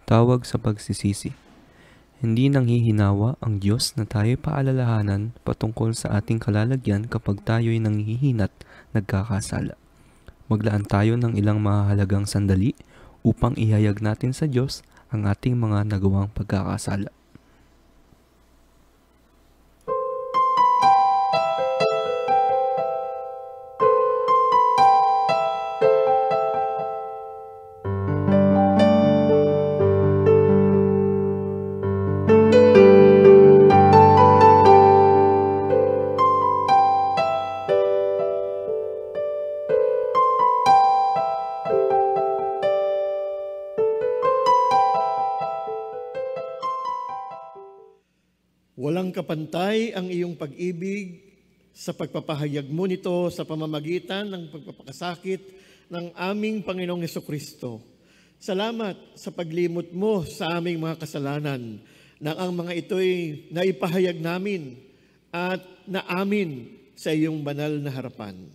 Tawag sa pagsisisi. Hindi nanghihinawa ang Diyos na tayo'y paalalahanan patungkol sa ating kalalagyan kapag tayo'y nanghihina't nagkakasala. Maglaan tayo ng ilang mahalagang sandali upang ihayag natin sa Diyos ang ating mga nagawang pagkakasala. Walang kapantay ang iyong pag-ibig sa pagpapahayag mo nito sa pamamagitan ng pagpapakasakit ng aming Panginoong Hesukristo. Salamat sa paglimot mo sa aming mga kasalanan na ang mga ito'y naipahayag namin at naamin sa iyong banal na harapan.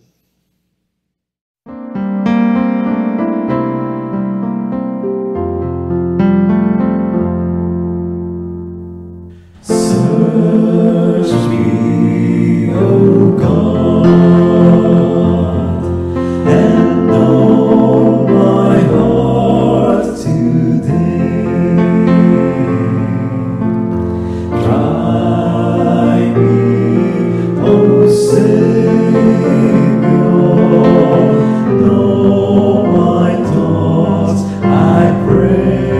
Search me, O God, and know my heart today. Try me, O Savior, know my thoughts, I pray.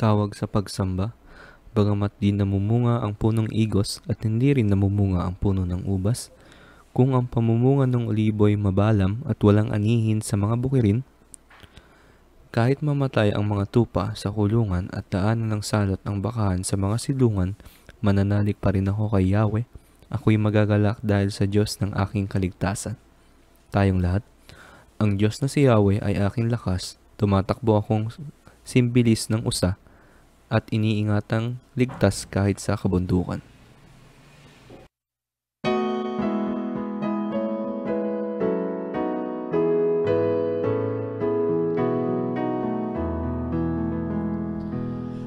Tawag sa pagsamba. Bagamat di namumunga ang punong igos at hindi rin namumunga ang puno ng ubas, kung ang pamumunga ng olibo'y mabalam at walang anihin sa mga bukirin, kahit mamatay ang mga tupa sa kulungan at daanan ng salot ng bakahan sa mga silungan, mananalig pa rin ako kay Yahweh. Ako'y magagalak dahil sa Diyos ng aking kaligtasan. Tayong lahat, ang Diyos na si Yahweh ay aking lakas. Tumatakbo akong simbilis ng usa at iniingatang ligtas kahit sa kabundukan.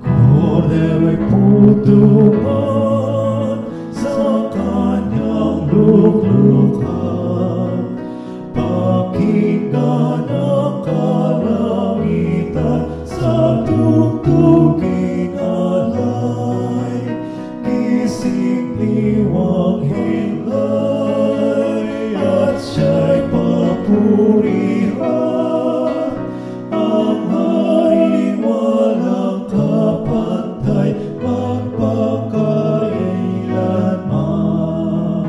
Kordero'y putungan sa kanyang luklukan, pakinggan ang kalangitan sa tugtuging alay, gising liwang hilay at siya'y papurihan, ang hari walang kapantay magpakailanman.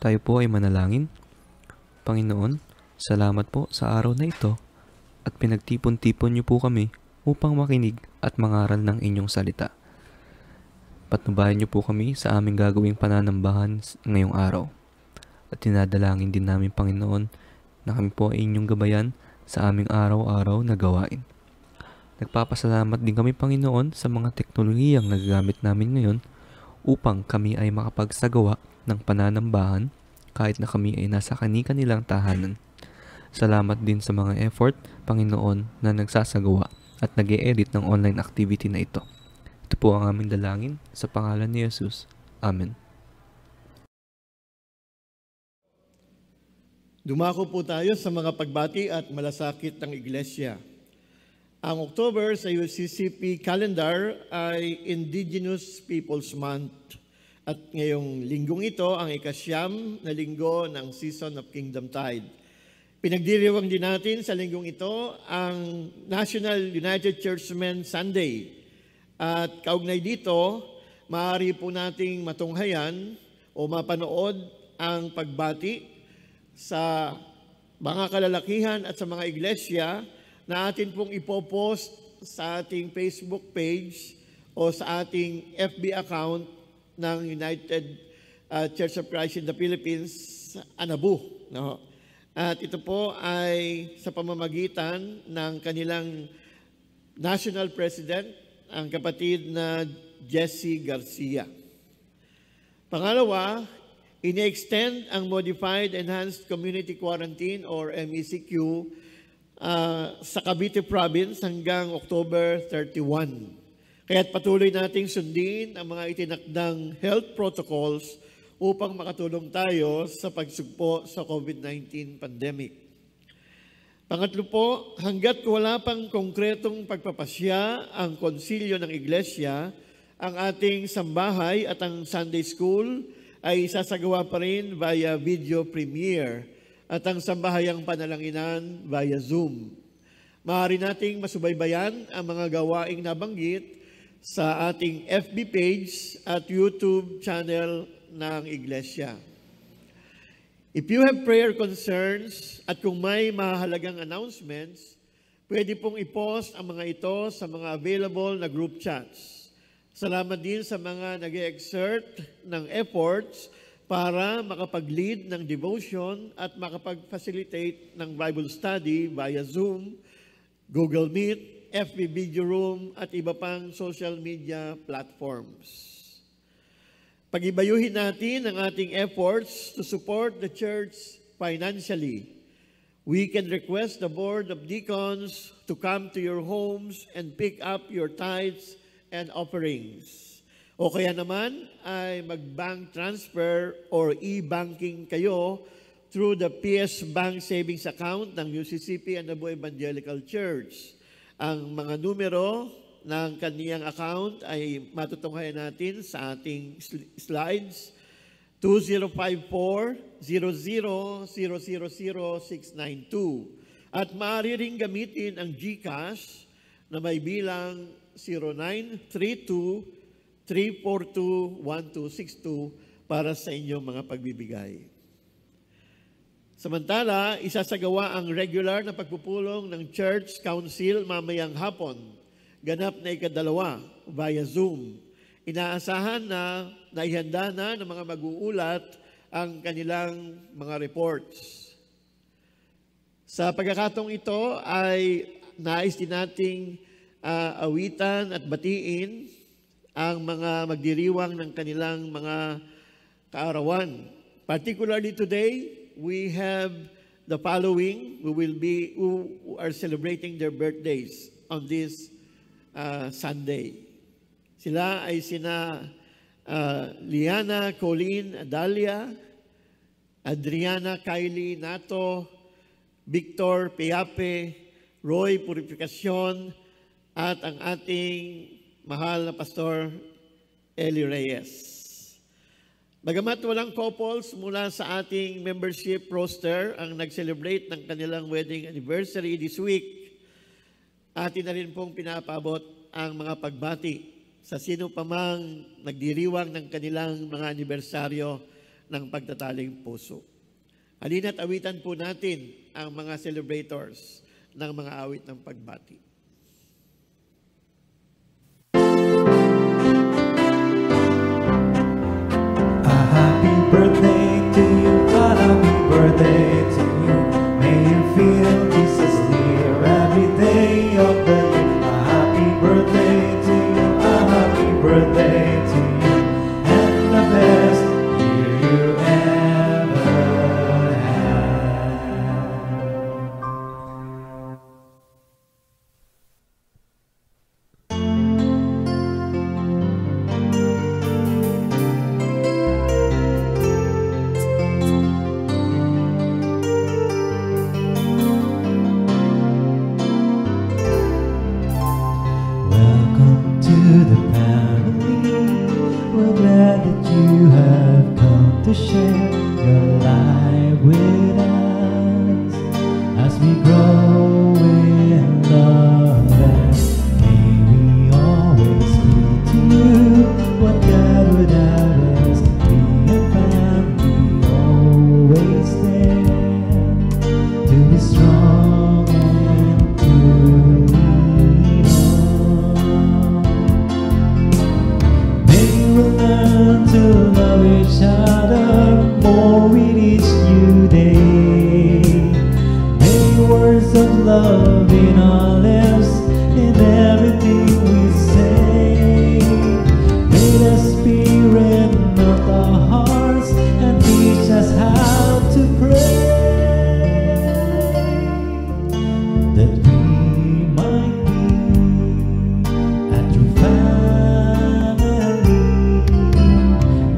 Tayo po ay manalangin. Panginoon, salamat po sa araw na ito at pinagtipon-tipon niyo po kami upang makinig at mangaral ng inyong salita. Patnubayan niyo po kami sa aming gagawing pananambahan ngayong araw. At tinadalangin din namin, Panginoon, na kami po ay inyong gabayan sa aming araw-araw na gawain. Nagpapasalamat din kami, Panginoon, sa mga teknolohiyang nagagamit namin ngayon upang kami ay makapagsagawa ng pananambahan kahit na kami ay nasa kani-kanilang tahanan. Salamat din sa mga effort, Panginoon, na nagsasagawa at nag-e-edit ng online activity na ito. Ito po ang aming dalangin sa pangalan ni Jesus. Amen. Dumako po tayo sa mga pagbati at malasakit ng Iglesia. Ang October sa UCCP calendar ay Indigenous Peoples Month. At ngayong linggong ito ang ika-9 na linggo ng Season of Kingdom Tide. Pinagdiriwang din natin sa linggong ito ang National United Churchmen Sunday. At kaugnay dito, maaari po nating matunghayan o mapanood ang pagbati sa mga kalalakihan at sa mga iglesia na atin pong ipopost sa ating Facebook page o sa ating FB account ng United Church of Christ in the Philippines, ANABU. No? At ito po ay sa pamamagitan ng kanilang National President, ang kapatid na Jesse Garcia. Pangalawa, ini-extend ang Modified Enhanced Community Quarantine or MECQ sa Cavite Province hanggang October 31. Kaya't patuloy nating sundin ang mga itinakdang health protocols upang makatulong tayo sa pagsugpo sa COVID-19 pandemic. Pangatlo po, hanggat wala pang konkretong pagpapasya ang konsilyo ng Iglesia, ang ating sambahay at ang Sunday School ay sasagawa pa rin via video premiere at ang sambahayang panalanginan via Zoom. Maaari nating masubaybayan ang mga gawaing nabanggit sa ating FB page at YouTube channel ng Iglesia. If you have prayer concerns at kung may mahalagang announcements, pwede pong i-post ang mga ito sa mga available na group chats. Salamat din sa mga nag-exert ng efforts para makapag-lead ng devotion at makapag-facilitate ng Bible study via Zoom, Google Meet, FB Video Room at iba pang social media platforms. Pag-ibayuhin natin ang ating efforts to support the church financially. We can request the Board of Deacons to come to your homes and pick up your tithes and offerings. O kaya naman ay mag-bank transfer or e-banking kayo through the PS Bank Savings Account ng UCCP Anabu Evangelical Church. Ang mga numero ng kaniyang account ay matutunghayan natin sa ating slides. 2054-00000692. At maaari ring gamitin ang GCash na may bilang 0932-342-1262 para sa inyong mga pagbibigay. Samantala, isasagawa ang regular na pagpupulong ng Church Council mamayang hapon, ganap na ika-2 via Zoom. Inaasahan na naihanda na ng mga mag-uulat ang kanilang mga reports. Sa pagkakataong ito ay nais din nating awitan at batiin ang mga magdiriwang ng kanilang mga kaarawan. Particularly today, we have the following who are celebrating their birthdays on this Sunday. Sila ay sina Liana Colleen Adalia, Adriana Kylie Nato, Victor Piape, Roy Purificacion, at ang ating mahal na Pastor Eli Reyes. Bagamat walang couples mula sa ating membership roster ang nag-celebrate ng kanilang wedding anniversary this week, atin na rin pong pinapabot ang mga pagbati sa sino pa mang nagdiriwang ng kanilang mga anibersaryo ng pagtataling puso. Halina't awitan po natin ang mga celebrators ng mga awit ng pagbati. A happy birthday to you, a happy birthday to you. May you feel Jesus near every day of the year. A happy birthday to you, a happy birthday to you, and the best year you ever had. Welcome to the family. We're glad that you have come to share your life with us as we grow in love. And may we always be to you what God would have us be, a family always there to be strong and to lean on. May we learn to love each other more with each new day. May words of love in our lips, in everything we say. May the Spirit melt our hearts and teach us how to pray, that we might be a true family.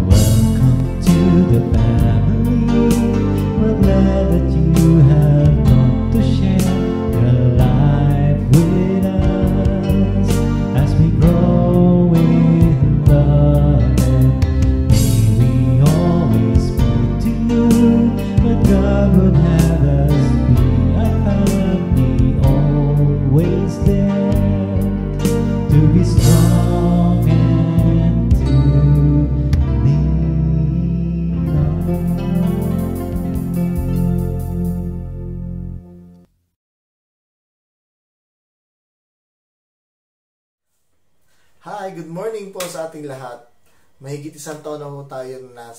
Welcome to the family. We're glad that you have come to share your life with us as we grow in love. And may we always be to you what God would have us be, a family always there to be strong and to lean on. Hi, good morning po sa ating lahat. Mahigit isang taon na ho tayo na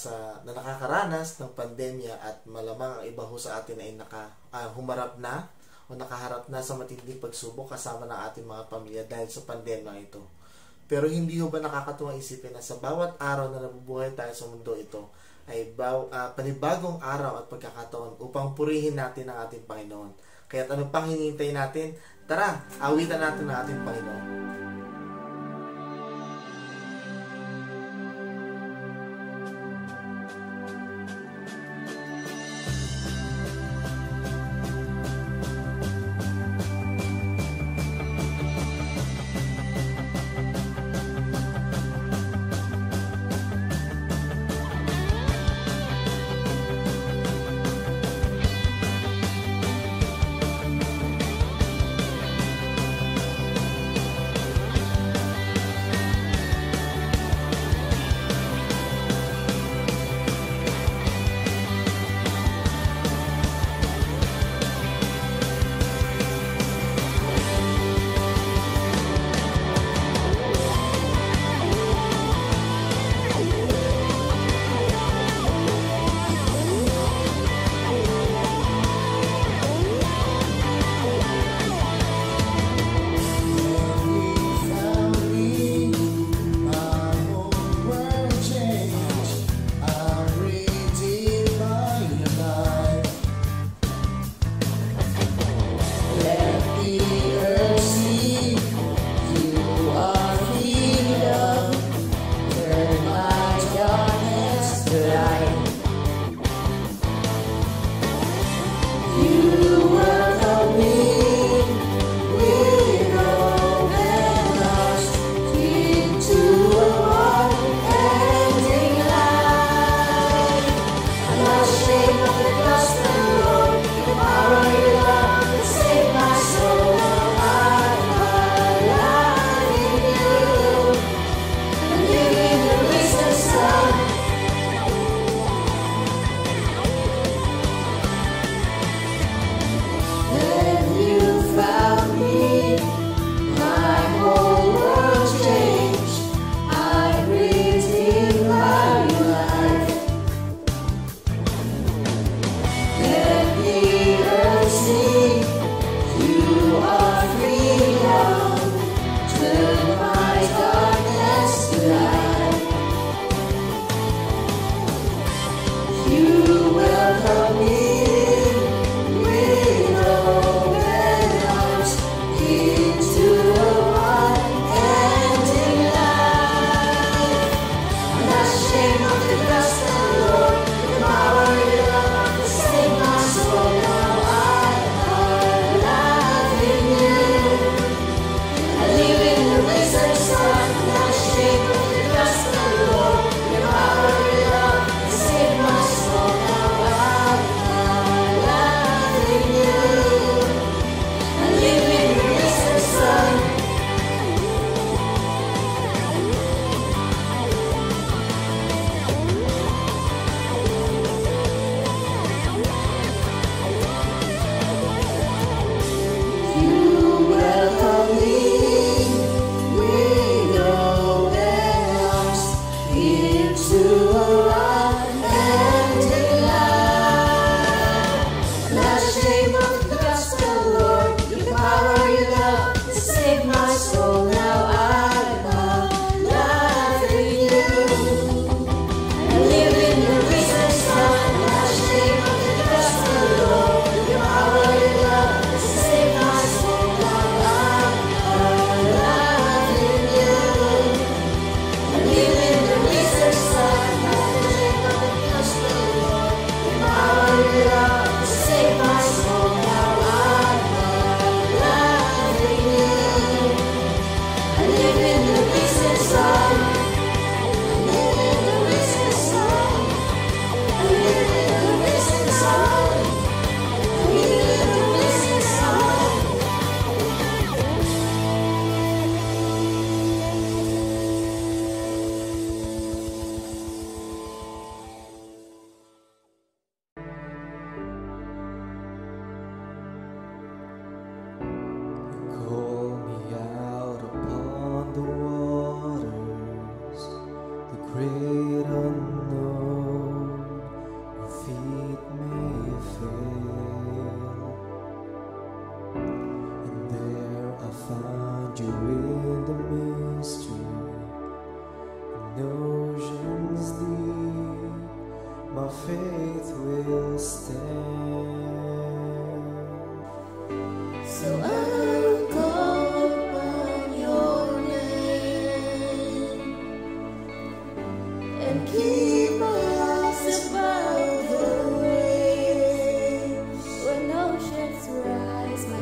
nakakaranas ng pandemya at malamang ang iba ho sa atin ay humarap na o nakaharap na sa matinding pagsubok kasama ng ating mga pamilya dahil sa pandemya ito. Pero hindi ho ba nakakatuwang isipin na sa bawat araw na nabubuhay tayo sa mundo ito ay panibagong araw at pagkakataon upang purihin natin ang ating Panginoon. Kaya't ano pang hinihintay natin? Tara, awitan natin ang ating Panginoon.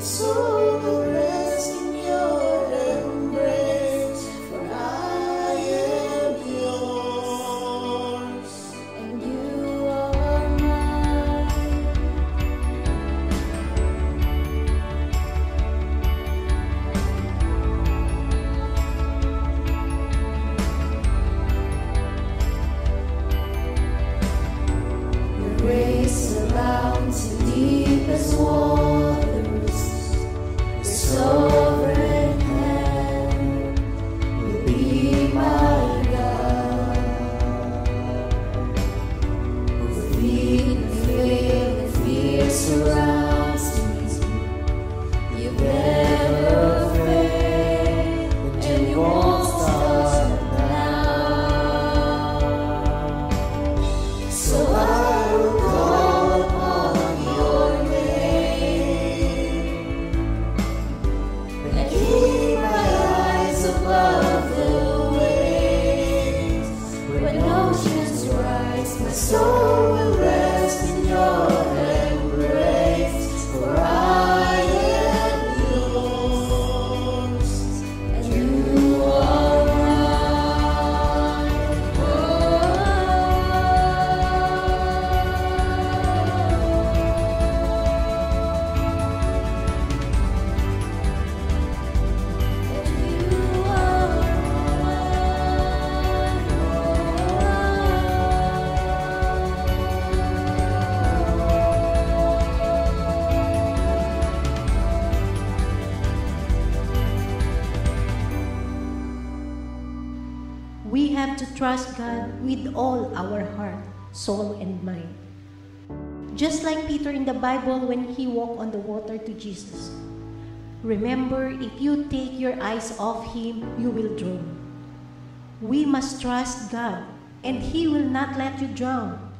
soul will rest in your embrace, for I am yours, and you are mine. Your grace abounds in deepest waters. The sovereign hand will be my God. With feet and fail and fear surrounds me. You never fail, and you won't start now. So I will call upon your name and keep my eyes above the waves. When oceans rise, my soul will rest in your embrace, for I am yours, and you are mine. We have to trust God with all our heart, soul, and mind. Just like Peter in the Bible when he walked on the water to Jesus. Remember, if you take your eyes off Him, you will drown. We must trust God, and He will not let you drown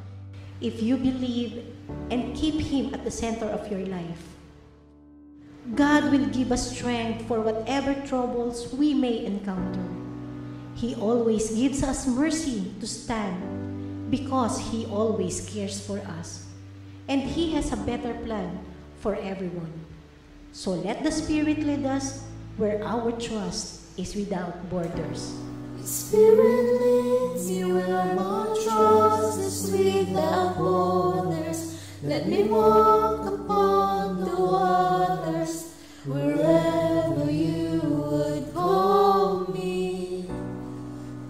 if you believe and keep Him at the center of your life. God will give us strength for whatever troubles we may encounter. He always gives us mercy to stand because He always cares for us. And He has a better plan for everyone. So let the Spirit lead us where our trust is without borders. Spirit leads you where my trust is without borders. Let me walk upon the waters wherever you would call me.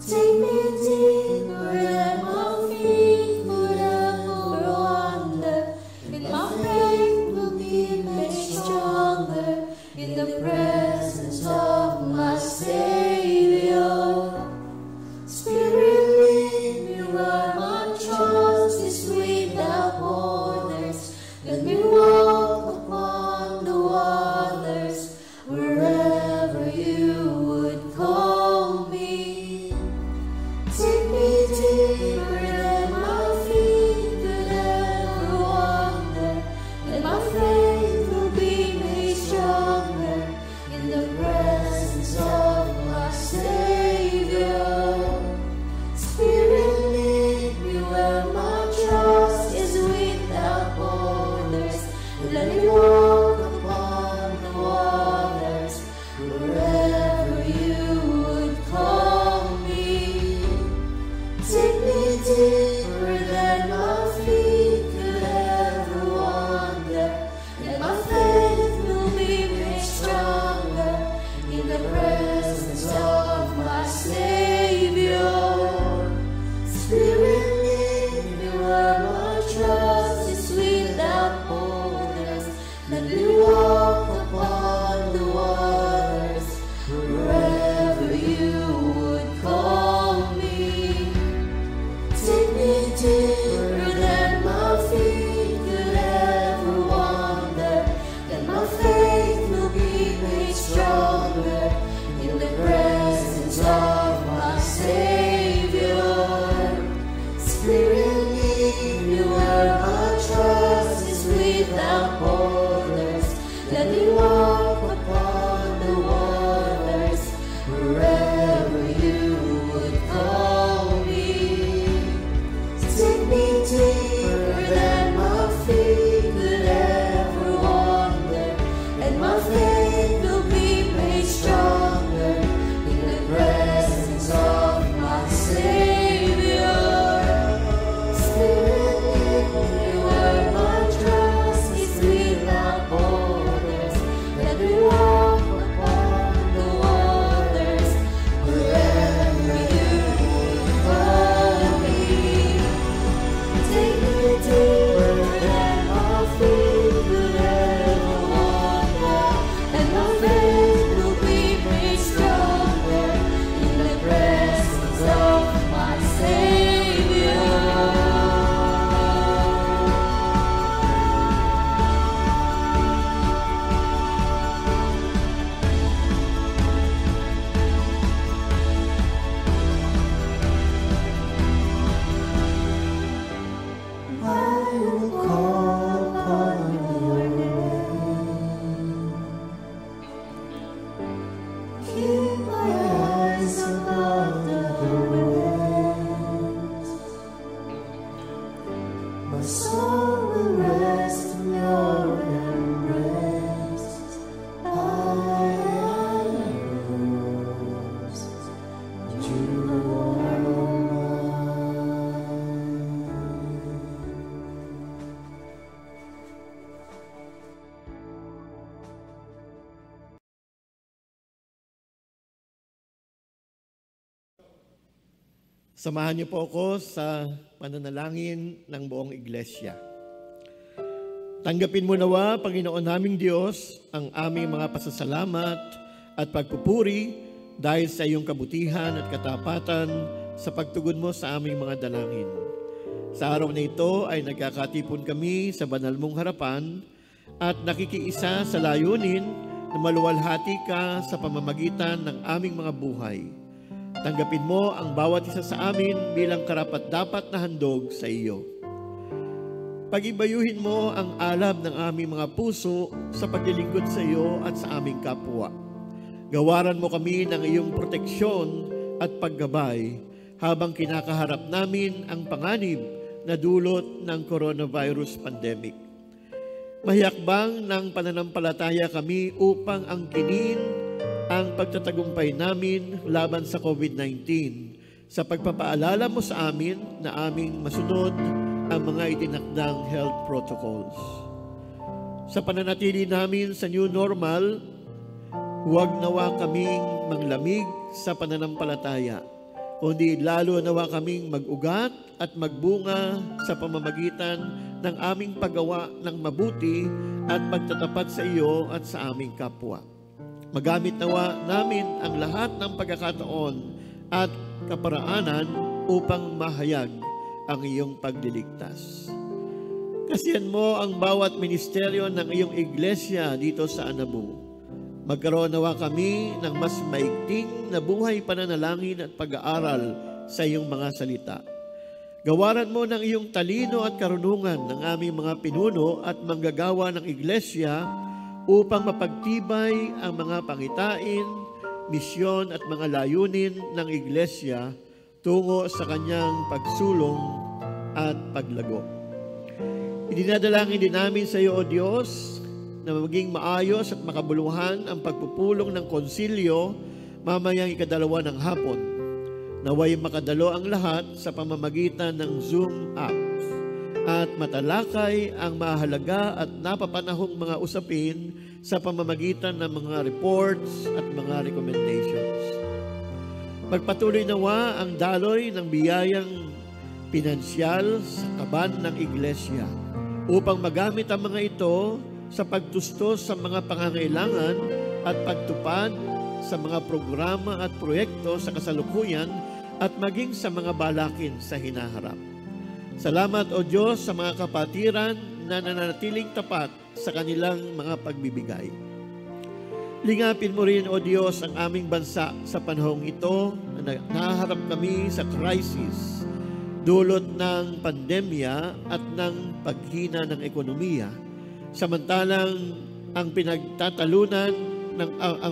Take me deeper than my feet could ever wander, and my faith will be made stronger in the presence of my Savior. Spirit, lead me where my trust is without borders. Let me walk upon the waters wherever you would call me. Take me deeper than my feet could ever wander, and my faith will be made stronger in the presence of my Savior. Spirit, lead me where my trust is without borders. Let me walk upon the waters wherever you would call me. Take me deeper than my feet could ever wander, and my faith will be made stronger in the presence of my Savior. Spirit, lead me where my trust is without borders. Let me walk upon the waters wherever you would call me. Take me deeper than my feet could ever wander, and my faith will be made stronger in the presence of my Savior. Spirit, lead me where my trust is without borders. Samahan niyo po ako sa pananalangin ng buong iglesia. Tanggapin mo nawa, Panginoon naming Diyos, ang aming mga pasasalamat at pagpupuri dahil sa iyong kabutihan at katapatan sa pagtugon mo sa aming mga dalangin. Sa araw na ito ay nagkakatipon kami sa banal mong harapan at nakikiisa sa layunin na maluwalhati ka sa pamamagitan ng aming mga buhay. Tanggapin mo ang bawat isa sa amin bilang karapat-dapat na handog sa iyo. Pagibayuhin mo ang alab ng aming mga puso sa paglilingkod sa iyo at sa aming kapwa. Gawaran mo kami ng iyong proteksyon at paggabay habang kinakaharap namin ang panganib na dulot ng coronavirus pandemic. Mahiyakbang ng pananampalataya kami upang angkinin ang pagtatagumpay namin laban sa COVID-19 sa pagpapaalala mo sa amin na aming masunod ang mga itinakdang health protocols. Sa pananatili namin sa new normal, huwag nawa kaming manglamig sa pananampalataya, kundi lalo nawa kaming mag-ugat at magbunga sa pamamagitan ng aming paggawa ng mabuti at pagtatapat sa iyo at sa aming kapwa. Magamit nawa namin ang lahat ng pagkakataon at kaparaanan upang mahayag ang iyong pagliligtas. Kasihan mo ang bawat ministeryo ng iyong iglesia dito sa Anabu. Magkaroon nawa kami ng mas maigting na buhay pananalangin at pag-aaral sa iyong mga salita. Gawaran mo ng iyong talino at karunungan ng aming mga pinuno at manggagawa ng iglesia upang mapagtibay ang mga pangitain, misyon at mga layunin ng iglesia tungo sa kanyang pagsulong at paglago. Idinadalangin din namin sa iyo, O Diyos, na maging maayos at makabuluhan ang pagpupulong ng konsilyo mamayang 2:00 ng hapon. Naway makadalo ang lahat sa pamamagitan ng Zoom app at matalakay ang mahalaga at napapanahong mga usapin sa pamamagitan ng mga reports at mga recommendations. Magpatuloy nawa ang daloy ng biyayang pinansyal sa kaban ng iglesia upang magamit ang mga ito sa pagtustos sa mga pangangailangan at pagtupad sa mga programa at proyekto sa kasalukuyan at maging sa mga balakin sa hinaharap. Salamat, O Diyos, sa mga kapatiran na nananatiling tapat sa kanilang mga pagbibigay. Lingapin mo rin, O Diyos, ang aming bansa sa panahong ito na nahaharap kami sa crisis, dulot ng pandemya at ng paghina ng ekonomiya. Samantalang ang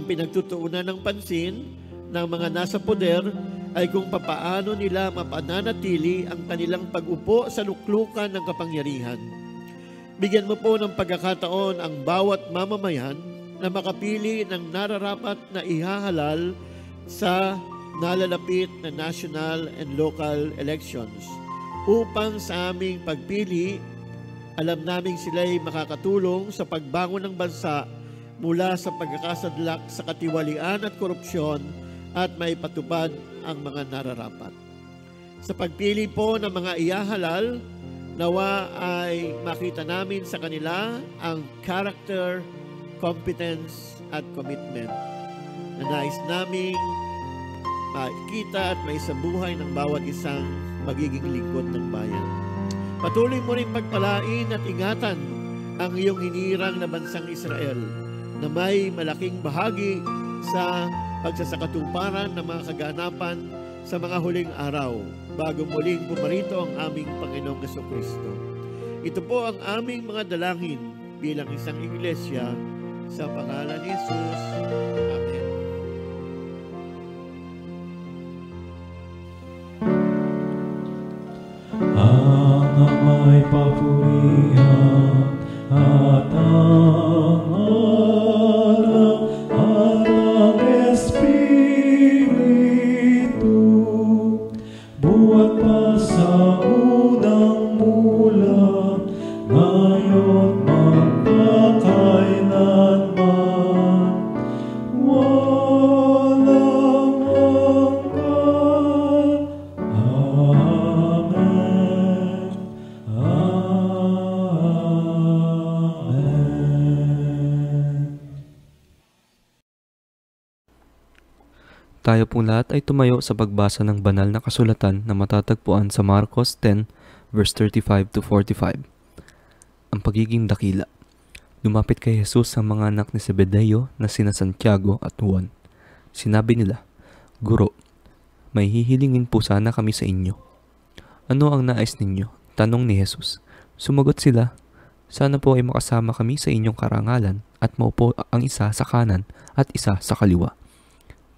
pinagtutuunan ng pansin ng mga nasa poder ay kung papaano nila mapananatili ang kanilang pag-upo sa luklukan ng kapangyarihan. Bigyan mo po ng pagkakataon ang bawat mamamayan na makapili ng nararapat na ihahalal sa nalalapit na national and local elections upang sa aming pagpili, alam naming sila'y makakatulong sa pagbangon ng bansa mula sa pagkakasadlak sa katiwalian at korupsyon at maipatupad ang mga nararapat. Sa pagpili po ng mga ihahalal, nawa ay makita namin sa kanila ang character, competence at commitment na nais naming makita at maisabuhay ng bawat isang magiging lingkod ng bayan. Patuloy mo rin pagpalain at ingatan ang iyong hinirang na bansang Israel na may malaking bahagi sa pagsasakatuparan ng mga kaganapan sa mga huling araw bago muling pumarito ang aming Panginoong Jesucristo. Ito po ang aming mga dalangin bilang isang iglesia sa pangalan ni Jesus. Amen. Ang ama'y papurihan at ang anak at ang Espiritu buhat pa sa unang mula ngayon magpakailanman. Tayo pong lahat ay tumayo sa pagbasa ng banal na kasulatan na matatagpuan sa Marcos 10 verse 35 to 45. Ang pagiging dakila. Lumapit kay Jesus ang mga anak ni Zebedeo na sina Santiago at Juan. Sinabi nila, "Guro, may hihilingin po sana kami sa inyo." "Ano ang nais ninyo?" tanong ni Jesus. Sumagot sila, "Sana po ay makasama kami sa inyong karangalan at maupo ang isa sa kanan at isa sa kaliwa."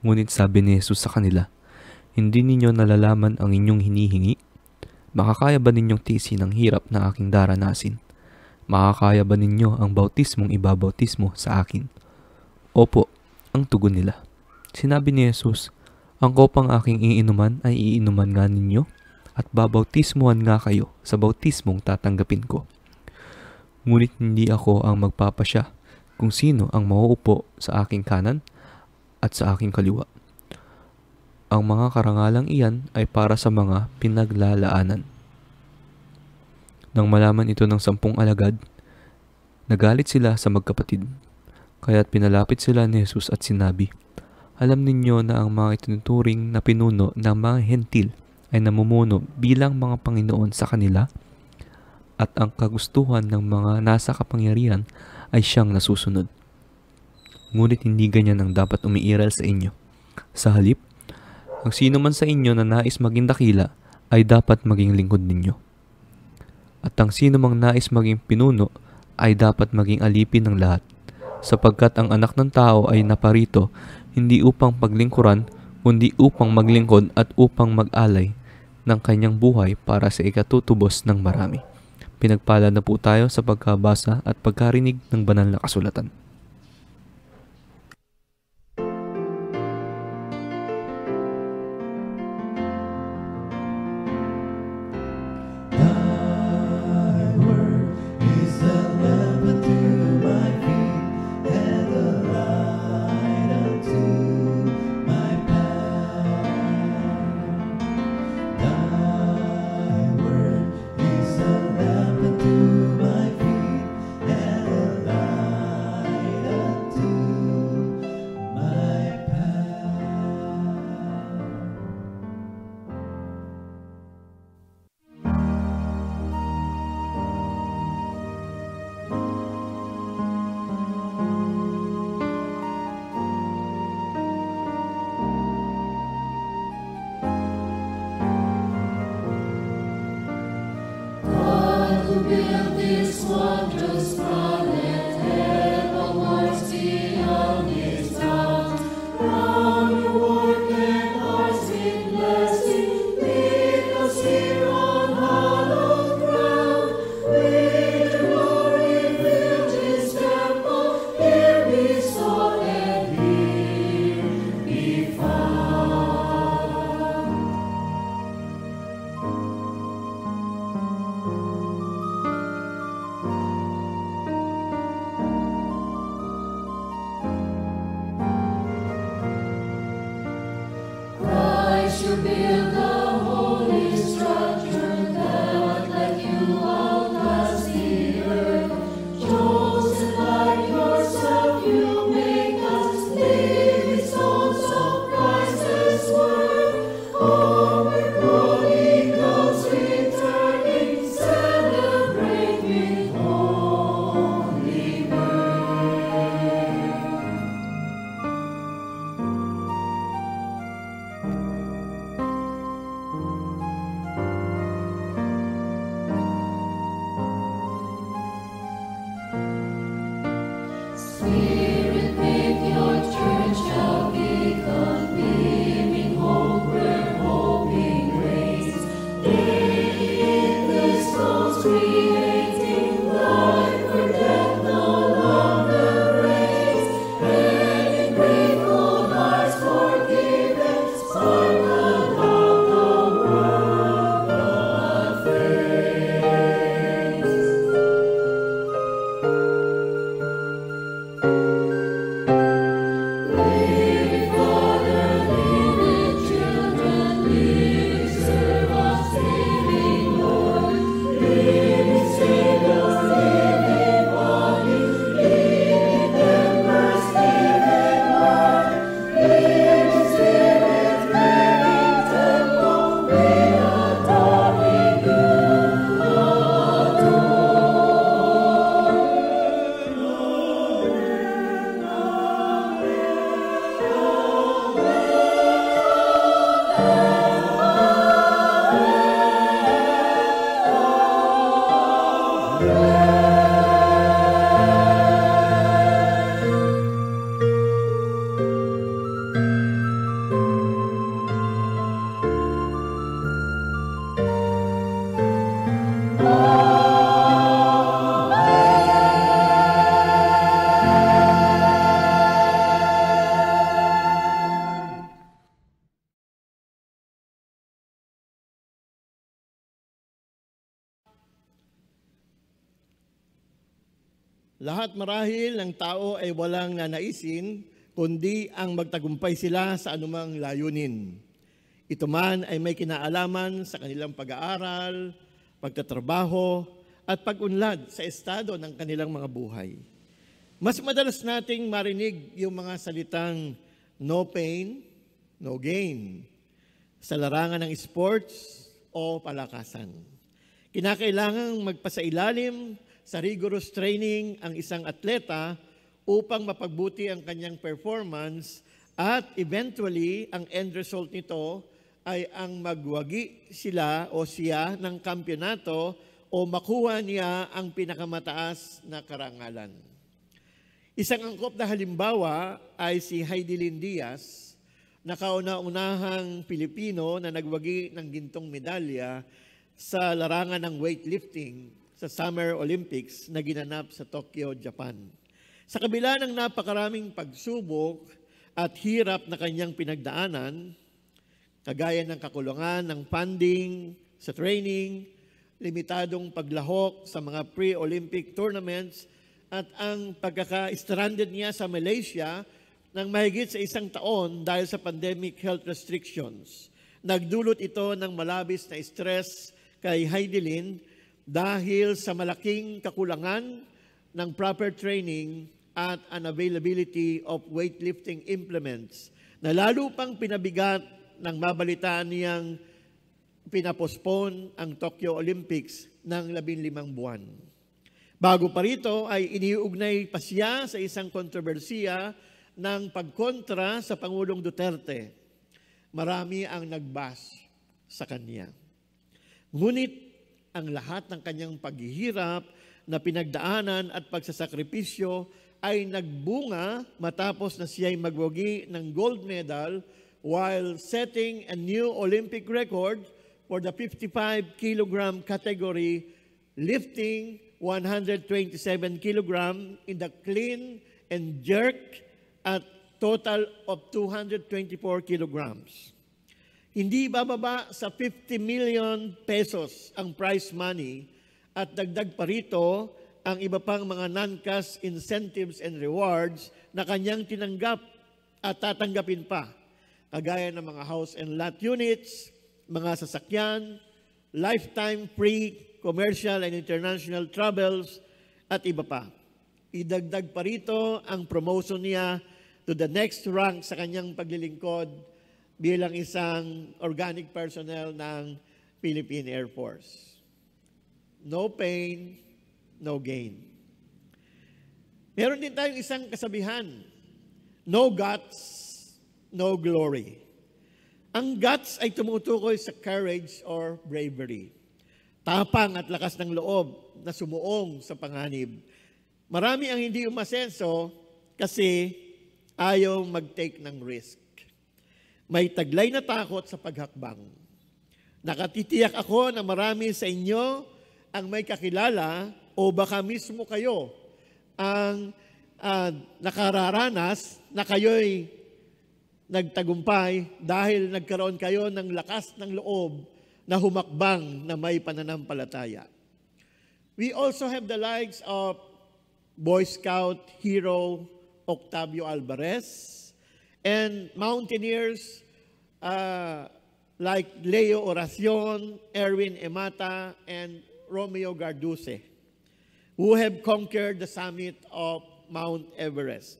Ngunit sabi ni Jesus sa kanila, "Hindi ninyo nalalaman ang inyong hinihingi? Makakaya ba ninyong tiisin ang hirap na aking daranasin? Makakaya ba ninyo ang bautismong ibabautismo sa akin?" "Opo," ang tugon nila. Sinabi ni Jesus, "Ang kopang aking iinuman ay iinuman nga ninyo at babautismuhan nga kayo sa bautismong tatanggapin ko. Ngunit hindi ako ang magpapasya kung sino ang mauupo sa aking kanan at sa aking kaliwa. Ang mga karangalang iyan ay para sa mga pinaglalaanan." Nang malaman ito ng 10 alagad, nagalit sila sa magkapatid. Kaya't pinalapit sila ni Jesus at sinabi, "Alam ninyo na ang mga itinuturing na pinuno ng mga hentil ay namumuno bilang mga Panginoon sa kanila at ang kagustuhan ng mga nasa kapangyarihan ay siyang nasusunod. Ngunit hindi ganyan ang dapat umiiral sa inyo. Sa halip, ang sino man sa inyo na nais maging dakila ay dapat maging lingkod ninyo. At ang sino mang nais maging pinuno ay dapat maging alipin ng lahat, sapagkat ang anak ng tao ay naparito hindi upang paglingkuran, kundi upang maglingkod at upang mag-alay ng kanyang buhay para sa ikatutubos ng marami." Pinagpala na po tayo sa pagkabasa at pagkarinig ng banal na kasulatan. Lahat marahil ng tao ay walang nanaisin, kundi ang magtagumpay sila sa anumang layunin. Ito man ay may kinaalaman sa kanilang pag-aaral, pagtatrabaho, at pag-unlad sa estado ng kanilang mga buhay. Mas madalas nating marinig yung mga salitang no pain, no gain sa larangan ng sports o palakasan. Kinakailangang magpasailalim sa rigorous training ang isang atleta upang mapagbuti ang kanyang performance at eventually ang end result nito ay ang magwagi sila o siya ng kampyonato o makuha niya ang pinakamataas na karangalan. Isang angkop na halimbawa ay si Heidelin Diaz, na kauna-unahang Pilipino na nagwagi ng gintong medalya sa larangan ng weightlifting sa Summer Olympics na ginanap sa Tokyo, Japan. Sa kabila ng napakaraming pagsubok at hirap na kanyang pinagdaanan, kagaya ng kakulangan ng funding sa training, limitadong paglahok sa mga pre-Olympic tournaments, at ang pagkaka-stranded niya sa Malaysia ng mahigit sa 1 taon dahil sa pandemic health restrictions. Nagdulot ito ng malabis na stress kay Heidelin dahil sa malaking kakulangan ng proper training at unavailability of weightlifting implements na lalo pang pinabigat ng mabalitaan niyang pinapospone ang Tokyo Olympics ng 15 buwan. Bago pa rito ay iniugnay pa siya sa isang kontrobersiya ng pagkontra sa Pangulong Duterte. Marami ang nagbash sa kanya. Ngunit ang lahat ng kanyang paghihirap na pinagdaanan at pagsasakripisyo ay nagbunga matapos na siya'y magwagi ng gold medal while setting a new Olympic record for the 55 kilogram category, lifting 127 kilogram in the clean and jerk at total of 224 kilograms. Hindi bababa sa 50 million pesos ang prize money at dagdag pa rito ang iba pang mga non-cash incentives and rewards na kanyang tinanggap at tatanggapin pa, kagaya ng mga house and lot units, mga sasakyan, lifetime free commercial and international travels, at iba pa. Idagdag pa rito ang promotion niya to the next rank sa kanyang paglilingkod bilang isang organic personnel ng Philippine Air Force. No pain, no gain. Meron din tayong isang kasabihan, no guts, no glory. Ang guts ay tumutukoy sa courage or bravery. Tapang at lakas ng loob na sumuong sa panganib. Marami ang hindi umasenso kasi ayaw mag-take ng risk. May taglay na takot sa paghakbang. Nakatitiyak ako na marami sa inyo ang may kakilala o baka mismo kayo ang nakararanas na kayo'y nagtagumpay dahil nagkaroon kayo ng lakas ng loob na humakbang na may pananampalataya. We also have the likes of Boy Scout hero Octavio Alvarez and mountaineers like Leo Oracion, Erwin Emata, and Romeo Garduce, who have conquered the summit of Mount Everest.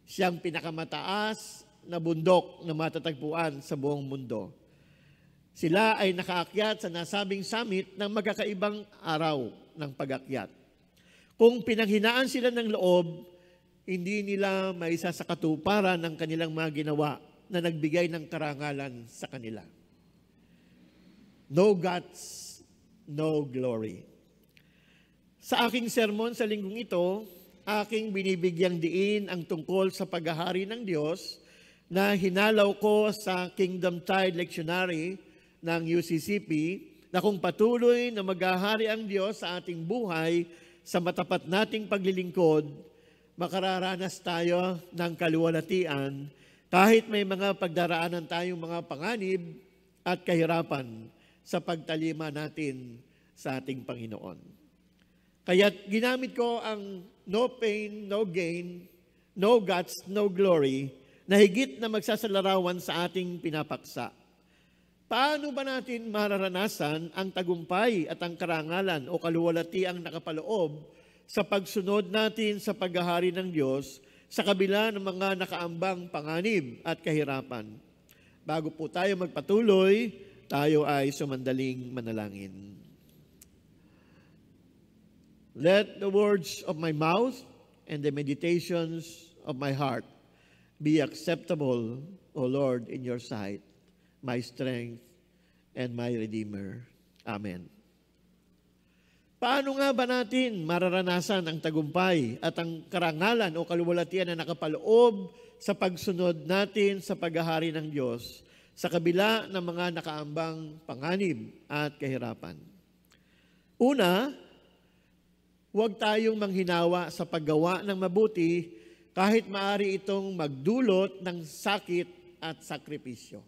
Siyang pinakamataas na bundok na matatagpuan sa buong mundo. Sila ay nakaakyat sa nasabing summit ng magkakaibang araw ng pag-akyat. Kung pinanghinaan sila ng loob, hindi nila maisa sa katuparan ng kanilang mga ginawa na nagbigay ng karangalan sa kanila. No guts, no glory. Sa aking sermon sa linggong ito, aking binibigyang diin ang tungkol sa paghahari ng Diyos na hinalaw ko sa Kingdom Tide Lectionary ng UCCP na kung patuloy na maghahari ang Diyos sa ating buhay sa matapat nating paglilingkod, makararanas tayo ng kaluwalhatian kahit may mga pagdaraanan tayong mga panganib at kahirapan sa pagtalima natin sa ating Panginoon. Kaya't ginamit ko ang no pain, no gain, no guts, no glory na higit na magsasalarawan sa ating pinapaksa. Paano ba natin mararanasan ang tagumpay at ang karangalan o kaluwalhatiang nakapaloob sa pagsunod natin sa paghahari ng Diyos sa kabila ng mga nakaambang panganib at kahirapan? Bago po tayo magpatuloy, tayo ay sumandaling manalangin. Let the words of my mouth and the meditations of my heart be acceptable, O Lord, in your sight, my strength and my Redeemer. Amen. Paano nga ba natin mararanasan ang tagumpay at ang karangalan o kaluwalhatian na nakapaloob sa pagsunod natin sa paghahari ng Diyos sa kabila ng mga nakaambang panganib at kahirapan? Una, huwag tayong manghinawa sa paggawa ng mabuti kahit maaari itong magdulot ng sakit at sakripisyo.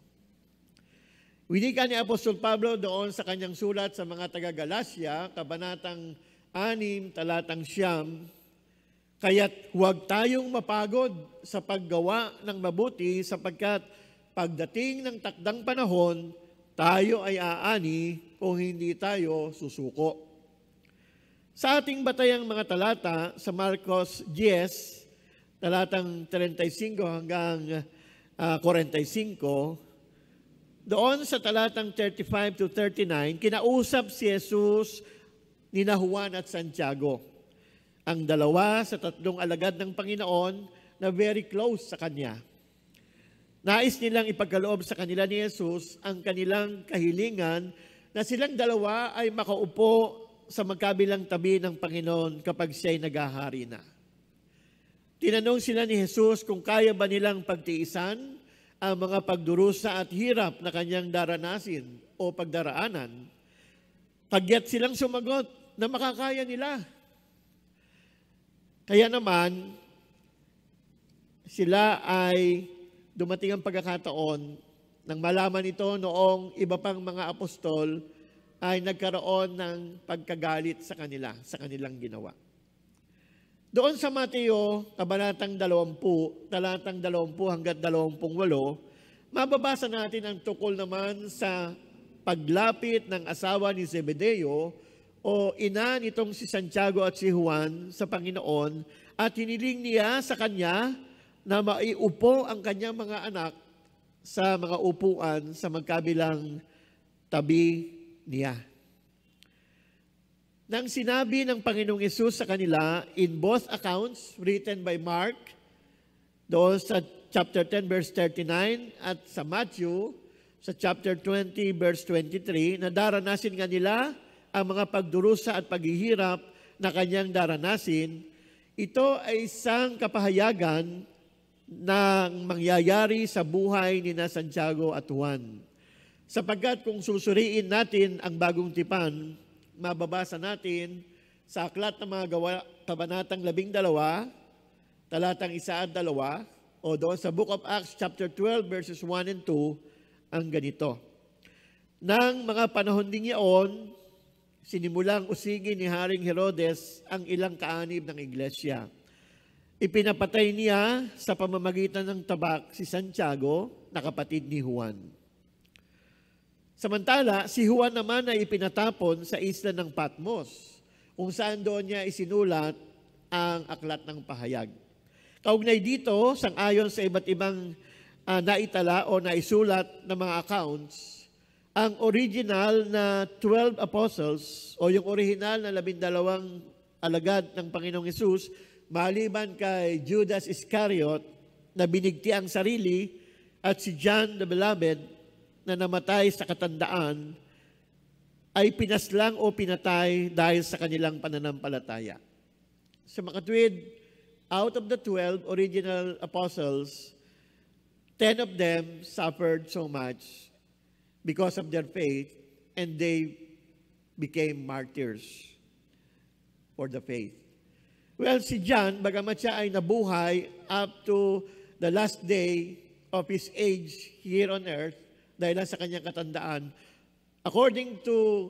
Winika ni Apostol Pablo doon sa kanyang sulat sa mga taga-Galasya, kabanatang 6, talatang 9, kaya't huwag tayong mapagod sa paggawa ng mabuti sapagkat pagdating ng takdang panahon, tayo ay aani kung hindi tayo susuko. Sa ating batayang mga talata sa Marcos 10, talatang 35 hanggang 45, doon sa talatang 35 to 39, kinausap si Jesus ni Juan at Santiago, ang dalawa sa tatlong alagad ng Panginoon na very close sa Kanya. Nais nilang ipagkaloob sa kanila ni Jesus ang kanilang kahilingan na silang dalawa ay makaupo sa magkabilang tabi ng Panginoon kapag siya'y naghahari na. Tinanong sila ni Jesus kung kaya ba nilang pagtiisan ang mga pagdurusa at hirap na kanyang daranasin o pagdaraanan. Kagyat silang sumagot na makakaya nila. Kaya naman, sila ay dumating ang pagkakataon nang malaman ito noong iba pang mga apostol ay nagkaroon ng pagkagalit sa kanila, sa kanilang ginawa. Doon sa Mateo, kabanatang 20, talatang 20 hanggang 28, mababasa natin ang tukol naman sa paglapit ng asawa ni Zebedeo o ina nitong si Santiago at si Juan sa Panginoon at hiniling niya sa kanya na maiupo ang kanyang mga anak sa mga upuan sa magkabilang tabi niya. Nang sinabi ng Panginoong Yesus sa kanila in both accounts written by Mark, doon sa chapter 10 verse 39 at sa Matthew, sa chapter 20 verse 23, na daranasin nga nila ang mga pagdurusa at paghihirap na kanyang daranasin, ito ay isang kapahayagan na mangyayari sa buhay ni na Santiago at Juan. Sapagkat kung susuriin natin ang bagong tipan, mababasa natin sa aklat ng mga gawa, kabanatang 12, talatang 1 at 2, o doon sa Book of Acts chapter 12 verses 1 and 2, ang ganito. Nang mga panahon din yaon, sinimulang usigin ni Haring Herodes ang ilang kaanib ng iglesia. Ipinapatay niya sa pamamagitan ng tabak si Santiago na kapatid ni Juan. Samantala, si Juan naman ay ipinatapon sa isla ng Patmos, kung saan doon niya isinulat ang aklat ng pahayag. Kaugnay dito, sang-ayon sa iba't ibang naitala o naisulat na mga accounts, ang original na 12 apostles o yung original na 12 alagad ng Panginoong Yesus, maliban kay Judas Iscariot na binigti ang sarili at si John the Beloved na namatay sa katandaan, ay pinaslang o pinatay dahil sa kanilang pananampalataya. Sa makatwid, out of the 12 original apostles, 10 of them suffered so much because of their faith, and they became martyrs for the faith. Well, si John, bagamat siya ay nabuhay up to the last day of his age here on earth, dahil sa kanyang katandaan, according to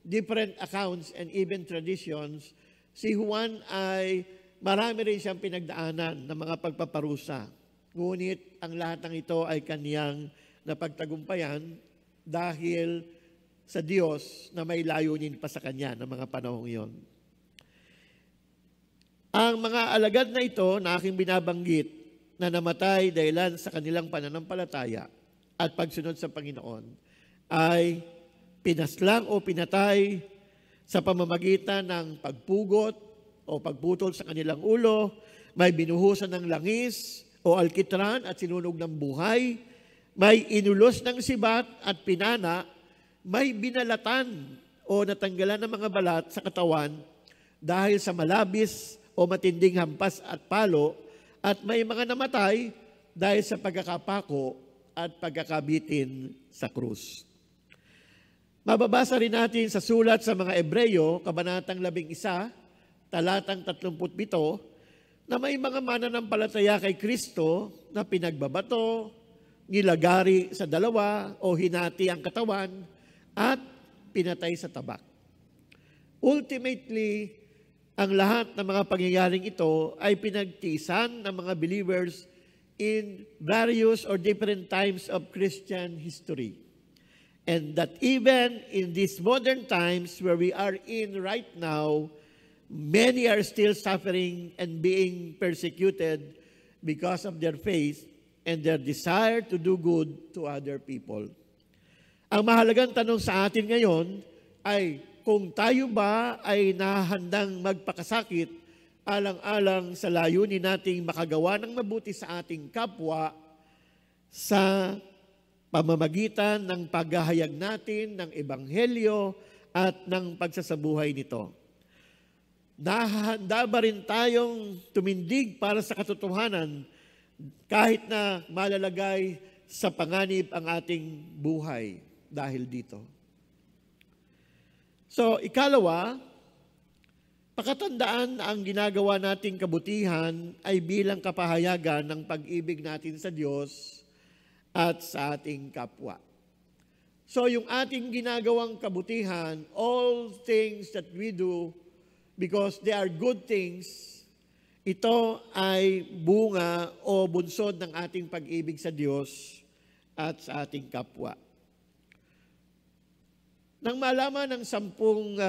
different accounts and even traditions, Si Juan ay marami rin siyang pinagdaanan ng mga pagpaparusa. Ngunit ang lahat ng ito ay kaniyang napagtagumpayan dahil sa Diyos na may layunin pa sa kanya ng mga panahong iyon. Ang mga alagad na ito na aking binabanggit na namatay dahilan sa kanilang pananampalataya at pagsunod sa Panginoon ay pinaslang o pinatay sa pamamagitan ng pagpugot o pagputol sa kanilang ulo, may binuhusan ng langis o alkitran at sinunog ng buhay, may inulos ng sibat at pinana, may binalatan o natanggalan ng mga balat sa katawan dahil sa malabis o matinding hampas at palo, at may mga namatay dahil sa pagkakapako at pagkakabitin sa krus. Mababasa rin natin sa sulat sa mga Ebreyo, Kabanatang 11, talatang 37, na may mga mananampalataya kay Kristo na pinagbabato, nilagari sa dalawa o hinati ang katawan at pinatay sa tabak. Ultimately, ang lahat ng mga pangyayaring ito ay pinagtiisan ng mga believers in various or different times of Christian history. And that even in these modern times where we are in right now, many are still suffering and being persecuted because of their faith and their desire to do good to other people. Ang mahalagang tanong sa atin ngayon ay kung tayo ba ay nahandang magpakasakit alang-alang sa layunin nating makagawa ng mabuti sa ating kapwa sa pamamagitan ng paghahayag natin ng Ebanghelyo at ng pagsasabuhay nito. Nahahanda ba rin tayong tumindig para sa katotohanan kahit na malalagay sa panganib ang ating buhay dahil dito? So, ikalawa, pakatandaan na ang ginagawa nating kabutihan ay bilang kapahayagan ng pag-ibig natin sa Diyos at sa ating kapwa. So, yung ating ginagawang kabutihan, all things that we do because they are good things, ito ay bunga o bunsod ng ating pag-ibig sa Diyos at sa ating kapwa. Nang malaman ng 10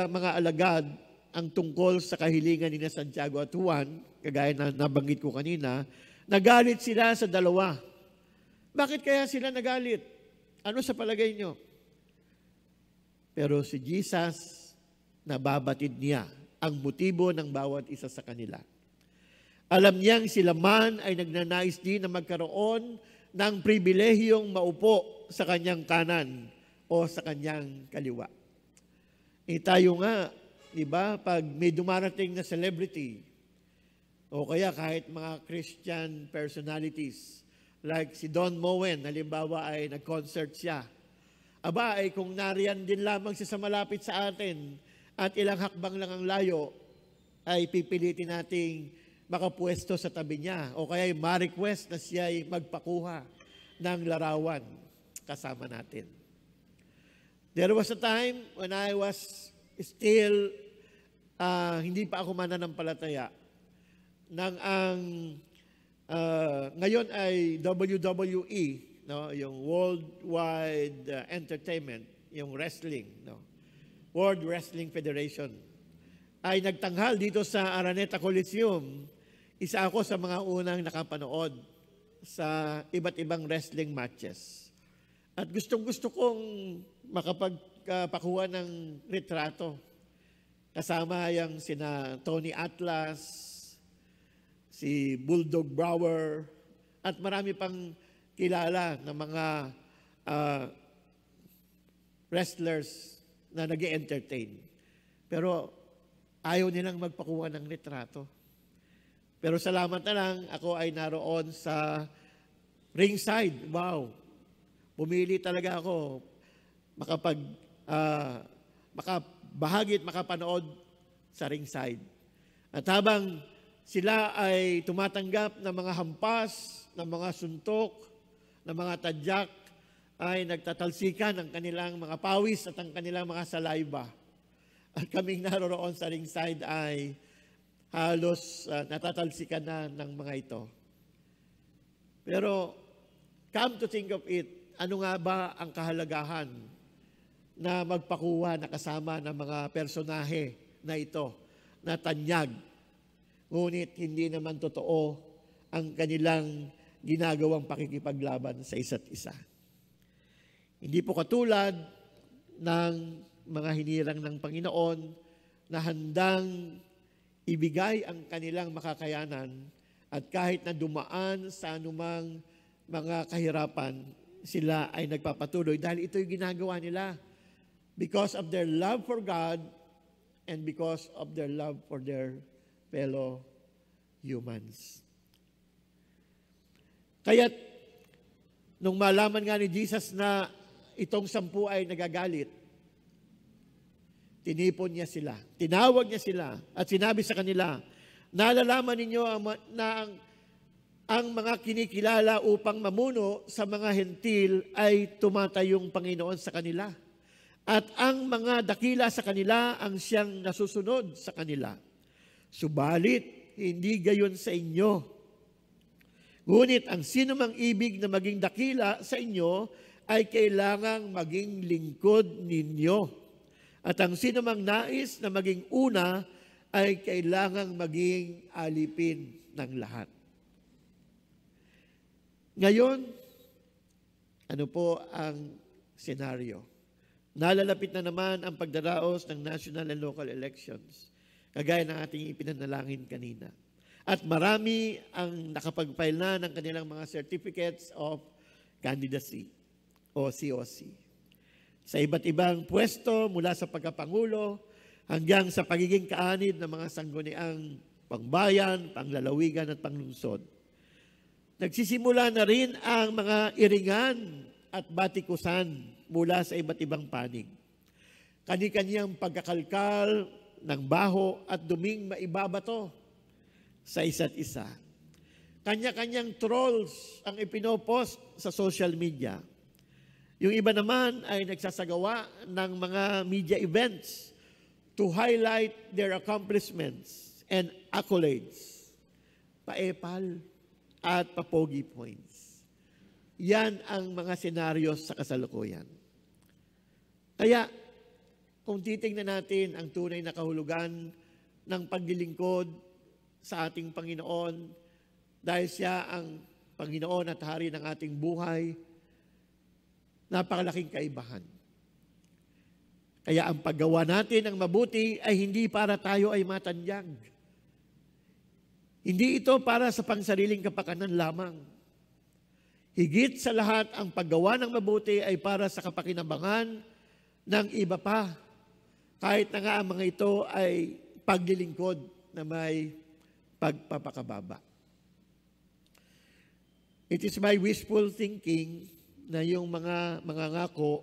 mga alagad ang tungkol sa kahilingan ni Santiago at Juan, kagaya na nabanggit ko kanina, nagalit sila sa dalawa. Bakit kaya sila nagalit? Ano sa palagay nyo? Pero si Jesus, nababatid niya ang motibo ng bawat isa sa kanila. Alam niyang sila man ay nagnanais din na magkaroon ng pribilehiyong maupo sa kanyang kanan o sa kanyang kaliwa. Tayo nga, di ba, pag may dumarating na celebrity, o kaya kahit mga Christian personalities, like si Don Moen, halimbawa ay nag-concert siya. Aba, ay kung nariyan din lamang siya sa malapit sa atin, at ilang hakbang lang ang layo, ay pipilitin nating makapwesto sa tabi niya, o kaya ma-request na siya ay magpakuha ng larawan kasama natin. There was a time when I was still, hindi pa ako mananampalataya, nang ang ngayon ay WWE, no, yung Worldwide Entertainment, yung wrestling, no, World Wrestling Federation, ay nagtanghal dito sa Araneta Coliseum. Isa ako sa mga unang nakapanood sa iba't ibang wrestling matches. At gustong-gusto kong makapagpakuha ng retrato. Kasama yung sina Tony Atlas, si Bulldog Brower, at marami pang kilala na mga wrestlers na nag-entertain. Pero ayaw nilang magpakuha ng retrato. Pero salamat na lang, ako ay naroon sa ringside. Wow! Pumili talaga ako makabahagi at makapanood sa ringside. At habang sila ay tumatanggap ng mga hampas, ng mga suntok, ng mga tadyak, ay nagtatalsikan ang kanilang mga pawis at ang kanilang mga salayba. At kaming naroon sa ringside ay halos natatalsikan na ng mga ito. Pero come to think of it, ano nga ba ang kahalagahan na magpakuha na kasama ng mga personahe na ito, na tanyag, ngunit hindi naman totoo ang kanilang ginagawang pakikipaglaban sa isa't isa. Hindi po katulad ng mga hinirang ng Panginoon na handang ibigay ang kanilang makakayanan at kahit na dumaan sa anumang mga kahirapan, sila ay nagpapatuloy dahil ito yung ginagawa nila because of their love for God and because of their love for their fellow humans. Kaya't nung malaman nga ni Jesus na itong 10 ay nagagalit, tinipon niya sila, tinawag niya sila at sinabi sa kanila, nalalaman ninyo ang mga kinikilala upang mamuno sa mga hentil ay tumatayong Panginoon sa kanila. At ang mga dakila sa kanila ang siyang nasusunod sa kanila. Subalit, hindi gayon sa inyo. Ngunit ang sinumang ibig na maging dakila sa inyo ay kailangang maging lingkod ninyo. At ang sinumang nais na maging una ay kailangang maging alipin ng lahat. Ngayon, ano po ang senaryo? Nalalapit na naman ang pagdaraos ng national and local elections, kagaya ng ating ipinanalangin kanina. At marami ang nakapag-file na ng kanilang mga certificates of candidacy o COC. Sa iba't ibang pwesto mula sa pagkapangulo hanggang sa pagiging kaanib ng mga sangguniang pangbayan, panglalawigan at panglungsod. Nagsisimula na rin ang mga iringan at batikusan mula sa iba't ibang panig. Kani-kaniyang pagkakalkal ng baho at duming maibabato sa isa't isa. Kanya-kanyang trolls ang ipinopost sa social media. Yung iba naman ay nagsasagawa ng mga media events to highlight their accomplishments and accolades. Paepal at papogi points. Yan ang mga senaryos sa kasalukuyan. Kaya, kung titingnan natin ang tunay na kahulugan ng paglilingkod sa ating Panginoon, dahil siya ang Panginoon at Hari ng ating buhay, napakalaking kaibahan. Kaya ang paggawa natin ng mabuti ay hindi para tayo ay matanyag. Hindi ito para sa pangsariling kapakanan lamang. Higit sa lahat, ang paggawa ng mabuti ay para sa kapakinabangan ng iba pa. Kahit na nga ang mga ito ay paglilingkod na may pagpapakababa. It is my wishful thinking na yung mga ngako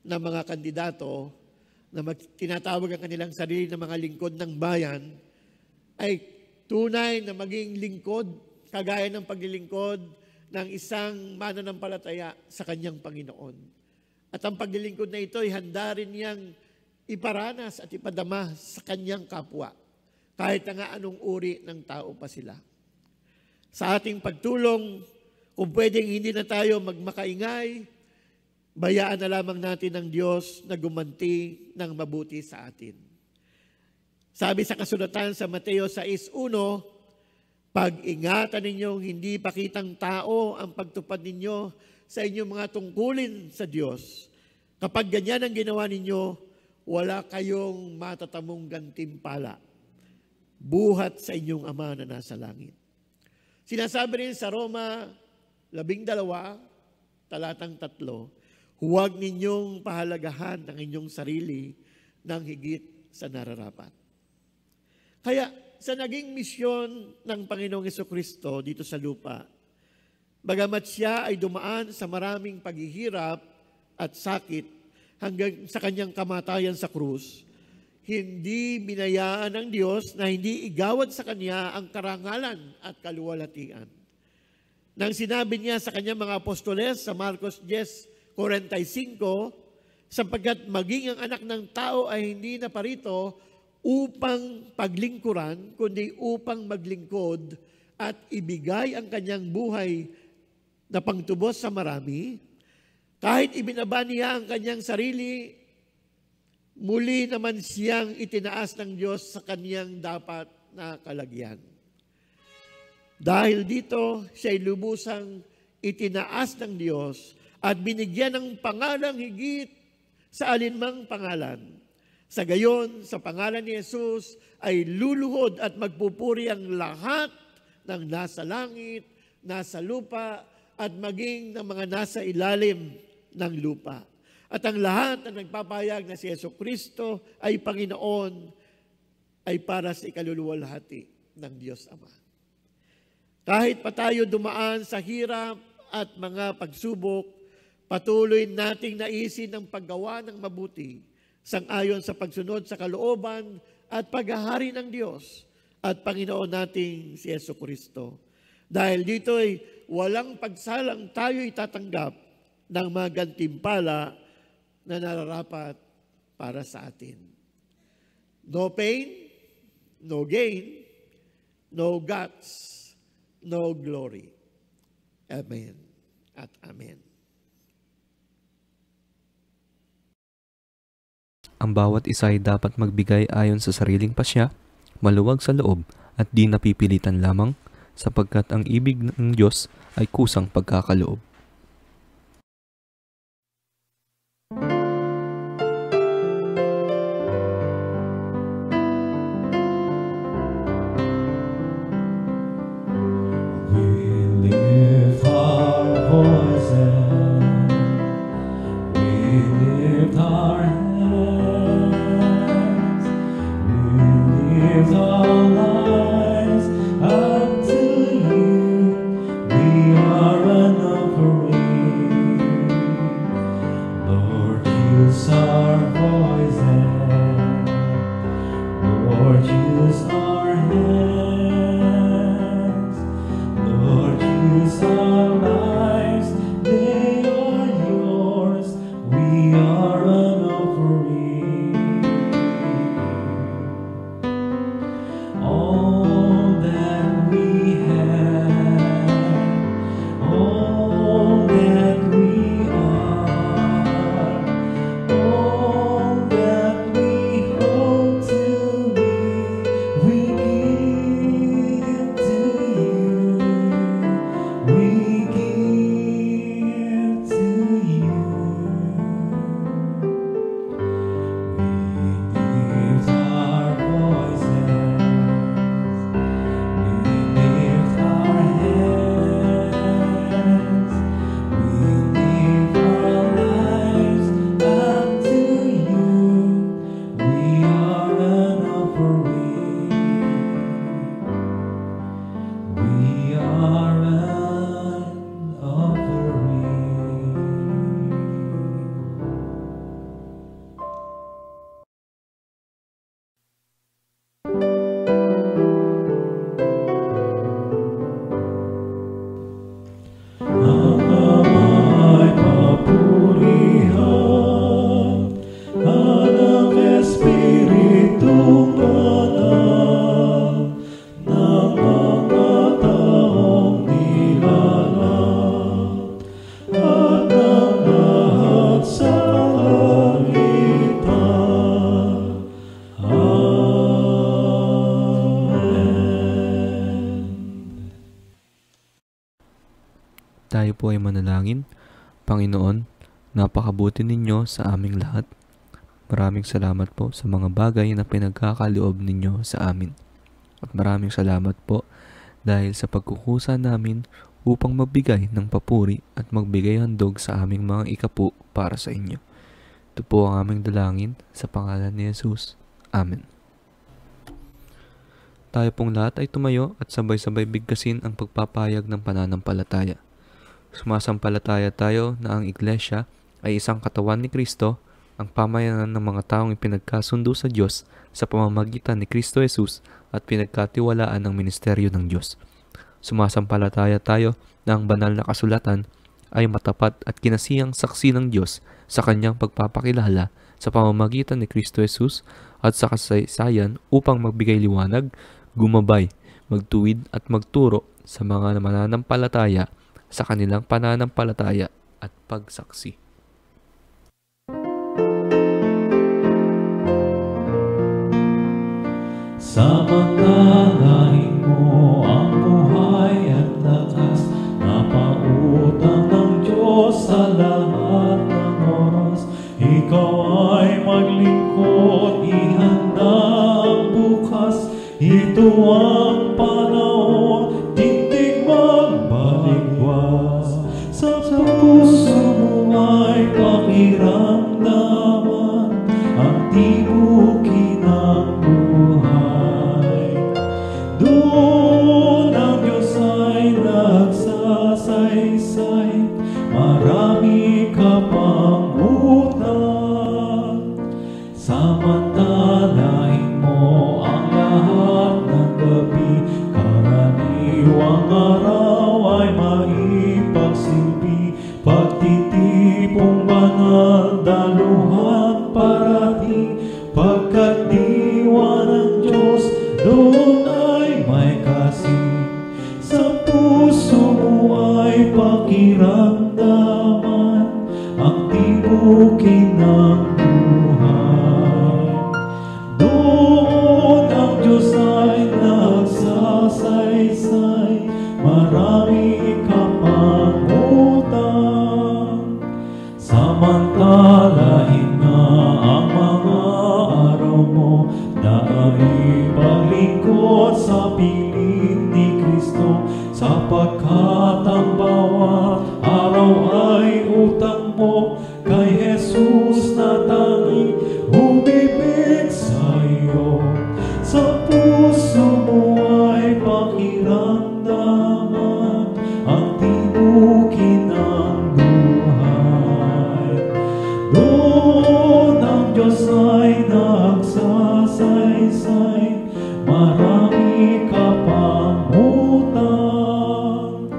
na mga kandidato na tinatawag ang kanilang sarili na mga lingkod ng bayan ay tunay na maging lingkod, kagaya ng paglilingkod ng isang mananampalataya sa kanyang Panginoon. At ang paglilingkod na ito ay handa rin niyang iparanas at ipadama sa kanyang kapwa, kahit na nga anong uri ng tao pa sila. Sa ating pagtulong, kung pwedeng hindi na tayo magmakaingay, bayaan na lamang natin ng Diyos na gumanti ng mabuti sa atin. Sabi sa kasulatan sa Mateo 6:1, pag-ingatan ninyong hindi pakitang tao ang pagtupad ninyo sa inyong mga tungkulin sa Diyos. Kapag ganyan ang ginawa ninyo, wala kayong matatamong gantimpala. Buhat sa inyong Ama na nasa langit. Sinasabi rin sa Roma 12, talatang 3, huwag ninyong pahalagahan ang inyong sarili ng higit sa nararapat. Kaya sa naging misyon ng Panginoong Jesucristo dito sa lupa, bagamat siya ay dumaan sa maraming paghihirap at sakit hanggang sa kanyang kamatayan sa krus, hindi binayaan ng Diyos na hindi igawad sa kanya ang karangalan at kaluwalhatian. Nang sinabi niya sa kanyang mga apostoles sa Marcos 10:45, sapagkat maging ang anak ng tao ay hindi naparito upang paglingkuran, kundi upang maglingkod at ibigay ang kanyang buhay na pangtubos sa marami. Kahit ibinaba niya ang kanyang sarili, muli naman siyang itinaas ng Diyos sa kanyang dapat na kalagyan. Dahil dito, siya'y lubusang itinaas ng Diyos at binigyan ng pangalang higit sa alinmang pangalan. Sa gayon, sa pangalan ni Jesus ay luluhod at magpupuri ang lahat ng nasa langit, nasa lupa, at maging ng mga nasa ilalim ng lupa. At ang lahat na nagpapahayag na si Jesucristo ay Panginoon ay para sa ikaluluwalhati ng Diyos Ama. Kahit pa tayo dumaan sa hirap at mga pagsubok, patuloy nating naisin ang paggawa ng mabuti sang-ayon sa pagsunod sa kalooban at paghahari ng Diyos at Panginoon nating si Jesucristo. Dahil dito ay walang pagsalang tayo'y tatanggap ng mga gantimpala na nararapat para sa atin. No pain, no gain, no guts, no glory. Amen at amen. Ang bawat isa ay dapat magbigay ayon sa sariling pasya, maluwag sa loob at di napipilitan lamang, sapagkat ang ibig ng Diyos ay kusang pagkakaloob. Tayo po ay manalangin. Panginoon, napakabuti ninyo sa aming lahat. Maraming salamat po sa mga bagay na pinagkakaloob ninyo sa amin. At maraming salamat po dahil sa pagkukusa namin upang magbigay ng papuri at magbigay handog sa aming mga ikapu para sa inyo. Ito po ang aming dalangin sa pangalan ni Jesus. Amen. Tayo pong lahat ay tumayo at sabay-sabay bigkasin ang pagpapahayag ng pananampalataya. Sumasampalataya tayo na ang Iglesia ay isang katawan ni Kristo, ang pamayanan ng mga taong ipinagkasundo sa Diyos sa pamamagitan ni Kristo Jesus at pinagkatiwalaan ng ministeryo ng Diyos. Sumasampalataya tayo na ang banal na kasulatan ay matapat at kinasiyang saksi ng Diyos sa kanyang pagpapakilala sa pamamagitan ni Kristo Jesus at sa kasaysayan upang magbigay liwanag, gumabay, magtuwid at magturo sa mga mananampalataya sa kanilang pananampalataya at pagsaksi. Samantalahin mo ang buhay at lakas, napautang ng Diyos sa lahat ng oras. Ikaw ay maglingkod, ihanda ang bukas. Ito ang panahon, tindig magbaligwas. Sa puso mo ay pakiramdaman ang tibukin ng buhay. Doon ang Diyos ay nagsasaysay, marami ka pang utang. Samantalahin mo ang lahat ng gabi, karaniwang araw ay maipagsilbi. Pagtitipong banal, daluhan parating, pagkat diwa ng Diyos, doon ay may kasing. Sa puso mo ay pakiramdaman ang tibukin ng buhay. Doon ang Diyos ay nagsasaysay, marami ka pang utang. Samantalahin nga ang mga araw mo, dahil paglingkod sa piling ni Kristo, sapagkat ang bawat araw ay utang mo kay Jesus na tanging umibig sa iyo. Sa puso mo ay pakiramdaman ang tibukin ng buhay. Doon ang Diyos ay nagsasaysay, marami ka pang utang.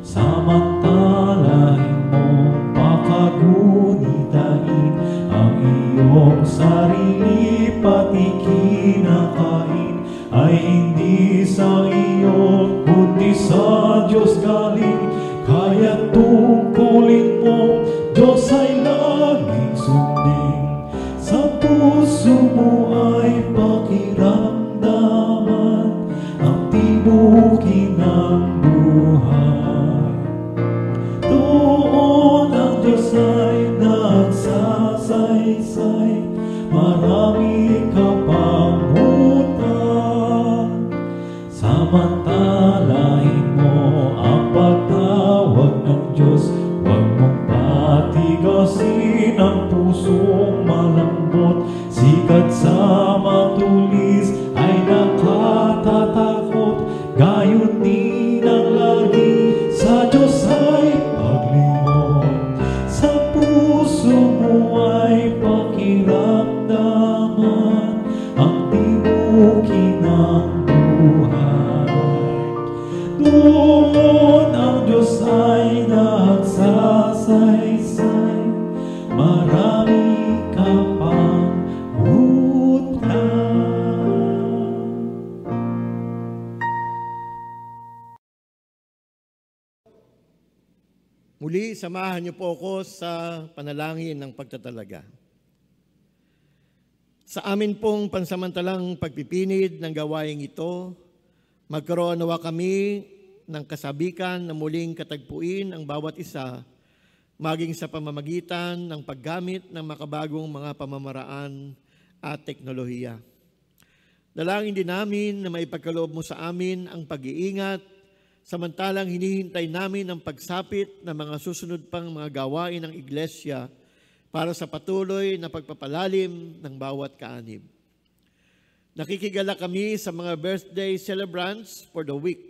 Samantalahin mo, pakagunitain ang iyong sarili, pati kinakain ay hindi sa iyo, kundi sa Diyos galing. Kaya tungkulin mo, Diyos ay laging sundin. Sa puso mo ay pakiramdaman ang tibukin ng buhay. Doon ang Diyos ay nagsasaysay, marami ka pang utang. Samantalahin mo ang pagtawag ng Diyos, huwag mong patigasin ang pusong malambot. Sikat sa matulis ay nakatatakot, gayon din ang lagi sa Diyos ay paglingon. Sa puso mo ay pakiramdaman ang tibukin ng buhay. Doon ang Diyos ay nagsasaysay, marami ka pang utang. Muli, samahan niyo po ako sa panalangin ng pagtatalaga. Sa amin pong pansamantalang pagpipinid ng gawaing ito, magkaroon nawa kami ng kasabikan na muling katagpuin ang bawat isa, maging sa pamamagitan ng paggamit ng makabagong mga pamamaraan at teknolohiya. Dalangin din namin na maipagkaloob mo sa amin ang pag-iingat, samantalang hinihintay namin ang pagsapit ng mga susunod pang mga gawain ng Iglesia para sa patuloy na pagpapalalim ng bawat kaanib. Nakikigala kami sa mga birthday celebrants for the week.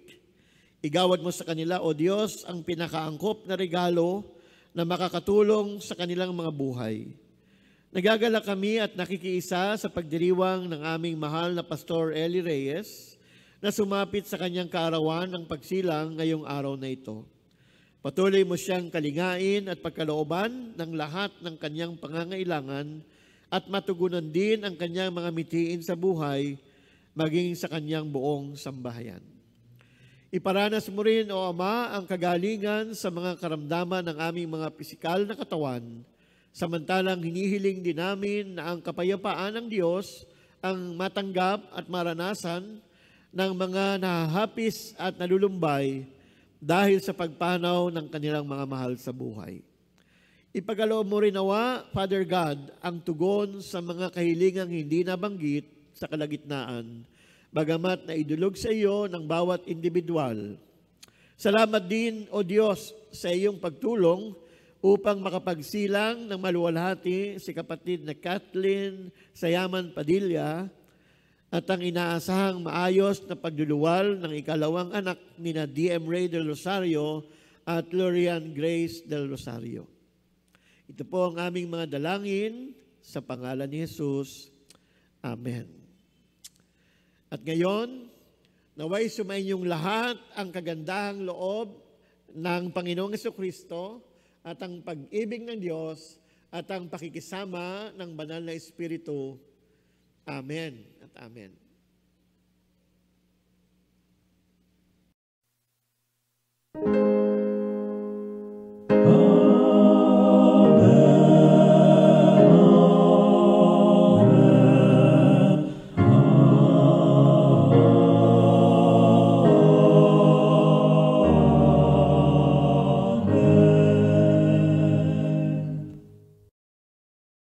Igawad mo sa kanila, O Diyos, ang pinakaangkop na regalo na makakatulong sa kanilang mga buhay. Nagagala kami at nakikiisa sa pagdiriwang ng aming mahal na Pastor Eli Reyes na sumapit sa kanyang kaarawan ng pagsilang ngayong araw na ito. Patuloy mo siyang kalingain at pagkalooban ng lahat ng kanyang pangangailangan at matugunan din ang kanyang mga mitiin sa buhay, maging sa kanyang buong sambahayan. Iparanas mo rin, O Ama, ang kagalingan sa mga karamdaman ng aming mga pisikal na katawan, samantalang hinihiling din namin na ang kapayapaan ng Diyos ang matanggap at maranasan ng mga nahahapis at nalulumbay dahil sa pagpanaw ng kanilang mga mahal sa buhay. Ipagaloob mo rin nawa, Father God, ang tugon sa mga kahilingang hindi nabanggit sa kalagitnaan, bagamat na idulog sa iyo ng bawat individual. Salamat din, O Diyos, sa iyong pagtulong upang makapagsilang ng maluwalhati si kapatid na Kathleen Sayaman Padilla at ang inaasahang maayos na pagduluwal ng ikalawang anak ni na D.M. Ray del Rosario at Lorian Grace del Rosario. Ito po ang aming mga dalangin sa pangalan ni Jesus. Amen. At ngayon, naway sumainyong lahat ang kagandahang loob ng Panginoong Jesucristo at ang pag-ibig ng Diyos at ang pakikisama ng Banal na Espiritu. Amen at amen.